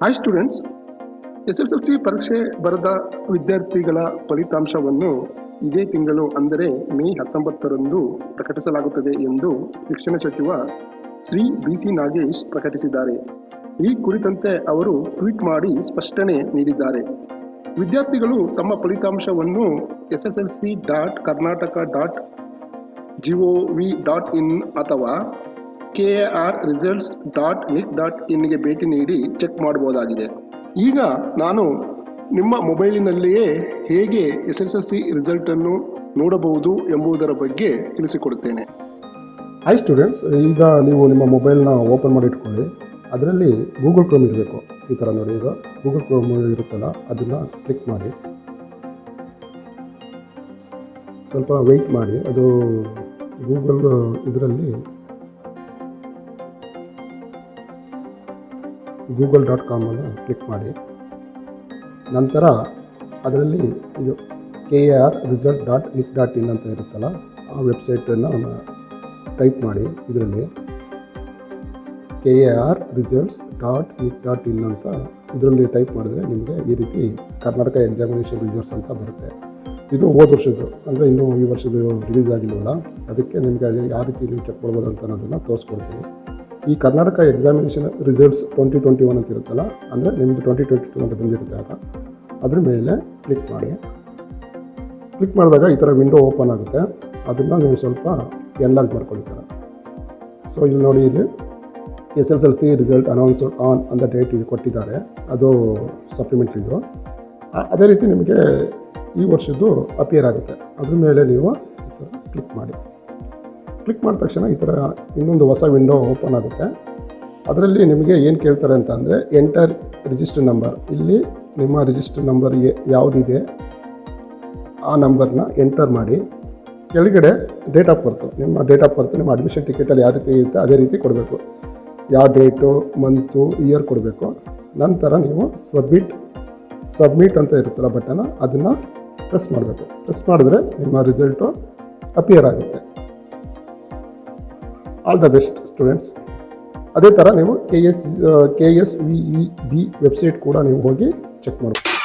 Hi students, SSLC ಪರೀಕ್ಷೆ ಬರೆದ ವಿದ್ಯಾರ್ಥಿಗಳ ಫಲಿತಾಂಶವನ್ನು ಇದೇ ತಿಂಗಳು ಅಂದರೆ ಮೇ 19ರಂದು ಪ್ರಕಟಿಸಲಾಗುತ್ತದೆ ಎಂದು ಶಿಕ್ಷಣ ಸಚಿವ ಶ್ರೀ BC ನಾಗೇಶ್ ಪ್ರಕಟಿಸಿದ್ದಾರೆ. ಈ ಕುರಿತಂತೆ ಅವರು ಟ್ವೀಟ್ ಮಾಡಿ ಸ್ಪಷ್ಟನೆ ನೀಡಿದ್ದಾರೆ. ವಿದ್ಯಾರ್ಥಿಗಳು ತಮ್ಮ ಫಲಿತಾಂಶವನ್ನು SSLC.Karnataka.gov.in ಅಥವಾ KaruNadu.nic.in ಭೇಟಿ ನೀಡಿ ಚೆಕ್ ಮಾಡಬಹುದಾಗಿದೆ. ಈಗ ನಾನು ನಿಮ್ಮ ಮೊಬೈಲಿನಲ್ಲಿಯೇ ಹೇಗೆ SSLC ರಿಸಲ್ಟನ್ನು ನೋಡಬಹುದು ಎಂಬುದರ ಬಗ್ಗೆ ತಿಳಿಸಿಕೊಡುತ್ತೇನೆ. ಹಾಯ್ ಸ್ಟೂಡೆಂಟ್ಸ್, ಈಗ ನೀವು ನಿಮ್ಮ ಮೊಬೈಲ್ನ ಓಪನ್ ಮಾಡಿ ಇಟ್ಕೊಳ್ಳಿ. ಅದರಲ್ಲಿ ಗೂಗಲ್ ಕ್ರೋಮ್ ಇರಬೇಕು. ಈ ಥರ ನೋಡಿ, ಈಗ ಗೂಗಲ್ ಕ್ರೋಮ್ ಇರುತ್ತಲ್ಲ, ಅದನ್ನು ಕ್ಲಿಕ್ ಮಾಡಿ ಸ್ವಲ್ಪ ವೆಯ್ಟ್ ಮಾಡಿ. ಅದು ಗೂಗಲ್ ಇದರಲ್ಲಿ google.com ಅನ್ನು ಕ್ಲಿಕ್ ಮಾಡಿ. ನಂತರ ಅದರಲ್ಲಿ ಇದು KaruNadu.nic.in ಅಂತ ಇರುತ್ತಲ್ಲ, ಆ ವೆಬ್ಸೈಟನ್ನು ಟೈಪ್ ಮಾಡಿ. ಇದರಲ್ಲಿ KaruNadu.nic.in ಅಂತ ಇದರಲ್ಲಿ ಟೈಪ್ ಮಾಡಿದ್ರೆ ನಿಮಗೆ ಈ ರೀತಿ ಕರ್ನಾಟಕ ಎಕ್ಸಾಮಿನೇಷನ್ ರಿಸಲ್ಟ್ಸ್ ಅಂತ ಬರುತ್ತೆ. ಇದು ಹೋದ ವರ್ಷದ್ದು, ಅಂದರೆ ಇನ್ನೂ ಈ ವರ್ಷದ್ದು ರಿಲೀಸ್ ಆಗಿಲ್ವಲ್ಲ, ಅದಕ್ಕೆ ನಿಮಗೆ ಯಾವ ರೀತಿ ನೀವು ಚೆಕ್ ಮಾಡ್ಬೋದು ಅಂತ ಅನ್ನೋದನ್ನು ತೋರಿಸ್ಕೊಡ್ತೀನಿ. ಈ ಕರ್ನಾಟಕ ಎಕ್ಸಾಮಿನೇಷನ್ ರಿಸಲ್ಟ್ಸ್ 2021 ಅಂತ ಇರುತ್ತಲ್ಲ, ಅಂದರೆ ನಿಮಗೆ 2022 ಅಂತ ಬಂದಿರುತ್ತೆ. ಆಗ ಅದ್ರ ಮೇಲೆ ಕ್ಲಿಕ್ ಮಾಡಿ. ಕ್ಲಿಕ್ ಮಾಡಿದಾಗ ಈ ಥರ ವಿಂಡೋ ಓಪನ್ ಆಗುತ್ತೆ. ಅದನ್ನು ನೀವು ಸ್ವಲ್ಪ ಎನ್ಲಾರ್ಜ್ ಮಾಡ್ಕೊಳ್ತಾರೆ. ಸೊ ಇಲ್ಲಿ ನೋಡಿ, ಇಲ್ಲಿ SSLC ರಿಸಲ್ಟ್ ಅನೌನ್ಸ್ಡ್ ಆನ್ ಅಂತ ಡೇಟ್ ಇದು ಕೊಟ್ಟಿದ್ದಾರೆ. ಅದು ಸಪ್ಲಿಮೆಂಟ್ರಿ ಇದು. ಅದೇ ರೀತಿ ನಿಮಗೆ ಈ ವರ್ಷದ್ದು ಅಪಿಯರ್ ಆಗುತ್ತೆ. ಅದ್ರ ಮೇಲೆ ನೀವು ಈ ಥರ ಕ್ಲಿಕ್ ಮಾಡಿ. ಕ್ಲಿಕ್ ಮಾಡಿದ ತಕ್ಷಣ ಈ ಥರ ಇನ್ನೊಂದು ಹೊಸ ವಿಂಡೋ ಓಪನ್ ಆಗುತ್ತೆ. ಅದರಲ್ಲಿ ನಿಮಗೆ ಏನು ಕೇಳ್ತಾರೆ ಅಂತ ಅಂದರೆ, ಎಂಟರ್ ರಿಜಿಸ್ಟರ್ ನಂಬರ್. ಇಲ್ಲಿ ನಿಮ್ಮ ರಿಜಿಸ್ಟರ್ ನಂಬರ್ ಯಾವುದಿದೆ ಆ ನಂಬರ್ನ ಎಂಟರ್ ಮಾಡಿ. ಕೆಳಗಡೆ ಡೇಟ್ ಆಫ್ ಬರ್ತು, ನಿಮ್ಮ ಡೇಟ್ ಆಫ್ ಬರ್ತು ನಿಮ್ಮ ಅಡ್ಮಿಷನ್ ಟಿಕೆಟಲ್ಲಿ ಯಾವ ರೀತಿ ಇರುತ್ತೆ ಅದೇ ರೀತಿ ಕೊಡಬೇಕು. ಯಾವ ಡೇಟು, ಮಂತು, ಇಯರ್ ಕೊಡಬೇಕು. ನಂತರ ನೀವು ಸಬ್ಮಿಟ್ ಅಂತ ಇರುತ್ತಲ್ಲ ಬಟನ್, ಅದನ್ನು ಪ್ರೆಸ್ ಮಾಡಬೇಕು. ಪ್ರೆಸ್ ಮಾಡಿದ್ರೆ ನಿಮ್ಮ ರಿಸಲ್ಟು ಅಪಿಯರ್ ಆಗುತ್ತೆ. All the best students. ಅದೇ ಥರ ನೀವು KSVEB ವೆಬ್ಸೈಟ್ ಕೂಡ ನೀವು ಹೋಗಿ ಚೆಕ್ ಮಾಡಬೇಕು.